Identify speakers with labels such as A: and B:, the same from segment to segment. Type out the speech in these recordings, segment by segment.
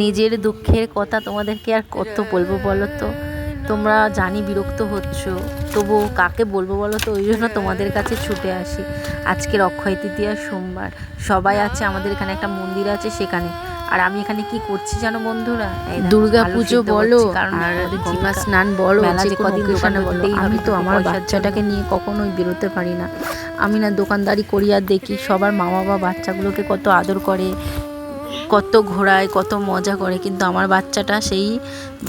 A: নিজের দুঃখের কথা তোমাদেরকে আর কত বলবো বলো তো। তোমরা জানি বিরক্ত হচ্ছ, তবু কাকে বলবো বলো তো। ওই জন্য তোমাদের কাছে ছুটে আসি। আজকের অক্ষয় তৃতীয়া সোমবার, সবাই আছে, আমাদের এখানে একটা মন্দির আছে সেখানে। আর আমি এখানে কি করছি জানো বন্ধুরা, দুর্গা পুজো বলো আর গঙ্গা স্নান বলো, যে কদিন দোকানে বলো, আমি তো আমার বাচ্চাটাকে নিয়ে কখনোই বেরোতে পারি না। আমি না দোকানদারি করি আর দেখি সবার মা বাবা বাচ্চাগুলোকে কত আদর করে, কত ঘোরায়, কত মজা করে, কিন্তু আমার বাচ্চাটা সেই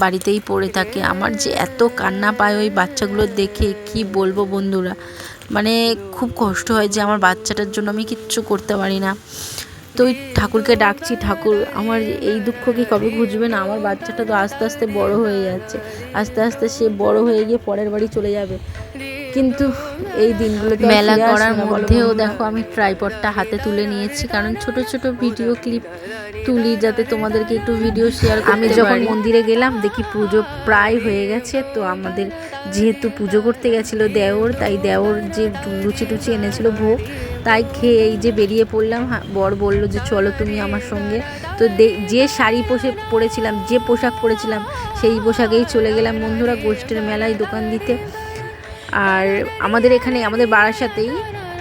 A: বাড়িতেই পড়ে থাকে। আমার যে এত কান্না পায় ওই বাচ্চাগুলো দেখে, কি বলবো বন্ধুরা। মানে খুব কষ্ট হয় যে আমার বাচ্চাটার জন্য আমি কিচ্ছু করতে পারি না। তো ওই ঠাকুরকে ডাকছি, ঠাকুর আমার এই দুঃখ কি কবে বুঝবে না। আমার বাচ্চাটা তো আস্তে আস্তে বড় হয়ে যাচ্ছে, আস্তে আস্তে সে বড় হয়ে গিয়ে পরের বাড়ি চলে যাবে। কিন্তু এই দিনগুলো মেলা করার মধ্যেও দেখো আমি ট্রাইপডটা হাতে তুলে নিয়েছি, কারণ ছোট ছোট ভিডিও ক্লিপ তুলি যাতে তোমাদেরকে একটু ভিডিও শেয়ার করতে পারি। আমি যখন মন্দিরে গেলাম দেখি পুজো প্রায় হয়ে গেছে। তো আমাদের যেহেতু পুজো করতে গেছিলো দেওর, তাই দেওর যে লুচি টুচি এনেছিল ভোগ, তাই খেয়ে এই যে বেরিয়ে পড়লাম। বর বলল যে চলো তুমি আমার সঙ্গে। তো যে শাড়ি পরেছিলাম, যে পোশাক পরেছিলাম, সেই পোশাকেই চলে গেলাম বন্ধুরা গোষ্ঠীর মেলায় দোকান দিতে। আর আমাদের এখানে আমাদের বারাসাতেই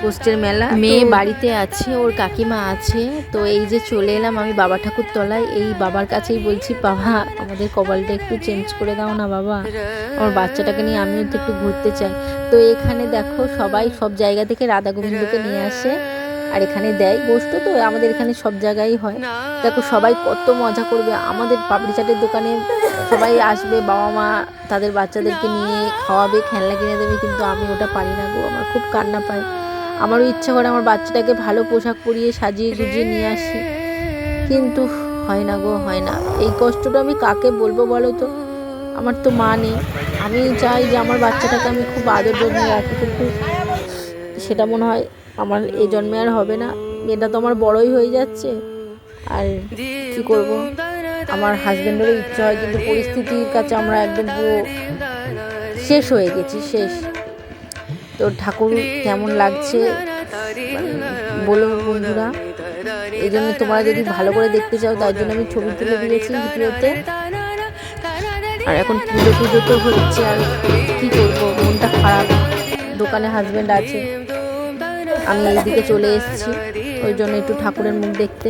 A: গোষ্ঠীর মেলা, মেয়ে বাড়িতে আছে, ওর কাকিমা আছে। তো এই যে চলে এলাম আমি বাবা ঠাকুর তলায়। এই বাবার কাছেই বলছি, বাবা আমাদের কপালটা একটু চেঞ্জ করে দাও না বাবা, আমার বাচ্চাটাকে নিয়ে আমিও তো একটু ঘুরতে চাই। তো এখানে দেখো সবাই সব জায়গা থেকে রাধা গোবিন্দকে নিয়ে আসে আর এখানে দেয় গোষ্ঠ। তো আমাদের এখানে সব জায়গায় হয়। দেখো সবাই কত মজা করবে। আমাদের পাপড়ি চাটের দোকানে সবাই আসবে, বাবা মা তাদের বাচ্চাদেরকে নিয়ে খাওয়াবে, খেলনা কিনে দেবে, কিন্তু আমি ওটা পারি না গো। আমার খুব কান্না পায়। আমারও ইচ্ছা করে আমার বাচ্চাটাকে ভালো পোশাক পরিয়ে সাজিয়ে গুজিয়ে নিয়ে আসি, কিন্তু হয় না গো, হয় না। এই কষ্টটা আমি কাকে বলবো বলো তো। আমার তো মা নেই। আমি চাই যে আমার বাচ্চাটাকে আমি খুব আদর যত্নে রাখি, কিন্তু সেটা মনে হয় আমার এই জন্মে আর হবে না। মেয়েটা তো আমার বড়ই হয়ে যাচ্ছে, আর কি করব। আমার হাজব্যান্ডেরও ইচ্ছা হয়, কিন্তু পরিস্থিতির কাছে আমরা একদম পুরো শেষ হয়ে গেছি, শেষ। তো ঠাকুর কেমন লাগছে বলো বন্ধুরা। এই জন্য তোমরা যদি ভালো করে দেখতে চাও, তার জন্য আমি ছবি তুলে দিয়েছি ভিডিওতে। আর এখন পুজো তো হচ্ছে, আর কি করবো, মনটা খারাপ। দোকানে হাজব্যান্ড আছে, আমি এইদিকে চলে এসেছি ওই জন্য একটু ঠাকুরের মুখ দেখতে।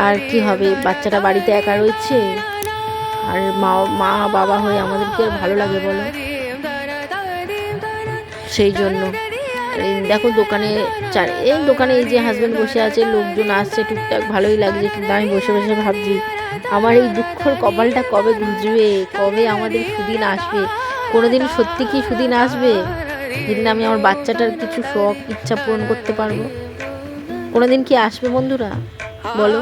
A: আর কি হবে, বাচ্চাটা বাড়িতে একা রয়েছে, আর মা বাবা হয়ে আমাদেরকে ভালো লাগে বলো। সেই জন্য দেখো দোকানে এই যে হাজব্যান্ড বসে আছে, লোকজন আসছে টুকটাক, ভালোই লাগছে। কিন্তু আমি বসে বসে ভাবছি আমার এই দুঃখের কপালটা কবে গুজবে, কবে আমাদের সুদিন আসবে। কোনোদিন সত্যি কি সুদিন আসবে যেদিন আমি আমার বাচ্চাটার কিছু শখ ইচ্ছা পূরণ করতে পারবো? কোনোদিন কি আসবে বন্ধুরা বলো?